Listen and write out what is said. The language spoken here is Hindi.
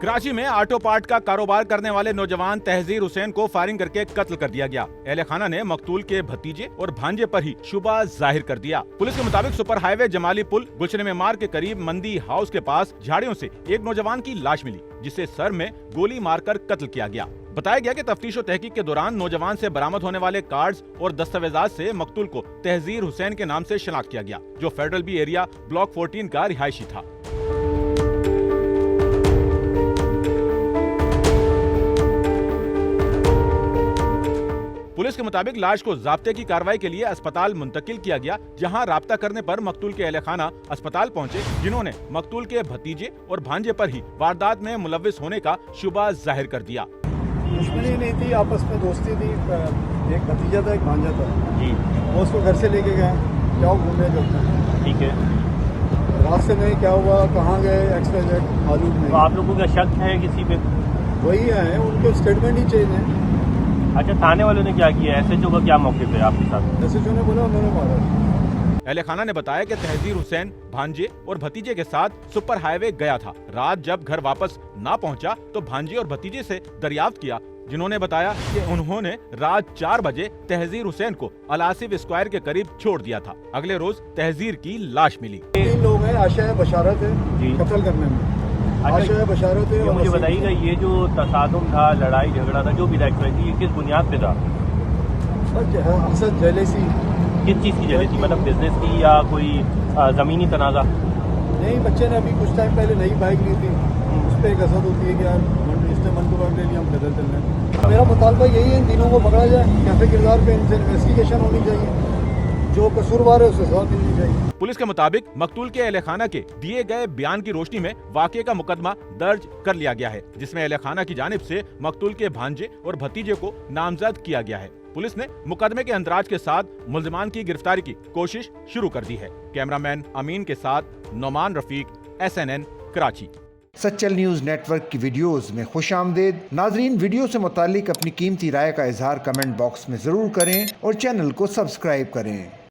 कराची में ऑटो पार्ट का कारोबार करने वाले नौजवान तहजीर हुसैन को फायरिंग करके कत्ल कर दिया गया। अहले खाना ने मकतूल के भतीजे और भांजे पर ही शुबा जाहिर कर दिया। पुलिस के मुताबिक सुपर हाईवे जमाली पुल गुलशन मेमार के करीब मंदी हाउस के पास झाड़ियों से एक नौजवान की लाश मिली, जिसे सर में गोली मारकर कत्ल किया गया। बताया गया कि तफ्तीश और तहकीक के दौरान नौजवान से बरामद होने वाले कार्ड्स और दस्तावेजात से मकतूल को तहजीर हुसैन के नाम से शनाख्त किया गया, जो फेडरल बी एरिया ब्लॉक 14 का रिहायशी था। पुलिस के मुताबिक लाश को ज़ाब्ते की कार्रवाई के लिए अस्पताल मुंतकिल किया गया, जहां राब्ता करने पर मकतूल के अहले खाना अस्पताल पहुंचे, जिन्होंने मकतूल के भतीजे और भांजे पर ही वारदात में मुलव्विस होने का शुबा जाहिर कर दिया। दुश्मनी नहीं थी, आपस में दोस्ती थी। एक भतीजा था, एक भांजा था जी। वो उसको घर से लेके गए, जाओ घूमने चलते हैं। ठीक है। रास्ते में क्या हुआ, कहाँ गए, एक्सपाइजेड मालूम नहीं। तो आप लोगों का शक है किसी पे? वही है, उनके स्टेटमेंट ही चेंज है। अच्छा, थाने वालों ने क्या किया? एसएचओ का क्या मौके पे आपके साथ? एसएचओ ने बोला उन्होंने मारा। अहले खाना ने बताया कि तहजीर हुसैन भांजे और भतीजे के साथ सुपर हाईवे गया था। रात जब घर वापस ना पहुंचा तो भांजे और भतीजे से दरियाफ्त किया, जिन्होंने बताया कि उन्होंने रात 4 बजे तहजीर हुसैन को अलासिफ स्क्वायर के करीब छोड़ दिया था। अगले रोज तहजीर की लाश मिली। 3 लोग हैं, आशा है, बशारत है कत्ल करने में। आशा है, बशारत है। मुझे बताइएगा, ये जो तसादुम था, लड़ाई झगड़ा था, जो भी एक्चुअली ये किस बुनियाद पे था? अक्सर जेलेसी। किस चीज़ की जेलेसी? मतलब बिजनेस की या कोई ज़मीनी तनाज़ा? नहीं, बच्चे ने अभी कुछ टाइम पहले नई बाइक ली थी, उस पर एक हसद होती है कि यार इसने मन को बांट ले लिया, हम पैदल चल रहे हैं। मेरा मुतालबा यही है, इन तीनों को पकड़ा जाए, कैफे किरदार पे इनसे इन्वेस्टिगेशन होनी चाहिए, जो कसूरवार है उसे सजा मिलनी चाहिए। पुलिस के मुताबिक मकतूल के अहले खाना के दिए गए बयान की रोशनी में वाक़े का मुकदमा दर्ज कर लिया गया है, जिसमें अहले खाना की जानिब से मकतूल के भांजे और भतीजे को नामजद किया गया है। पुलिस ने मुकदमे के अंदराज के साथ मुल्जिमान की गिरफ्तारी की कोशिश शुरू कर दी है। कैमरामैन अमीन के साथ Nauman Rafiq, SNN Karachi. Sachal news network की वीडियोस में खुशामदीद। नाजरीन, वीडियो से मुतालिक अपनी कीमती राय का इजहार कमेंट बॉक्स में ज़रूर करें और चैनल को सब्सक्राइब करें।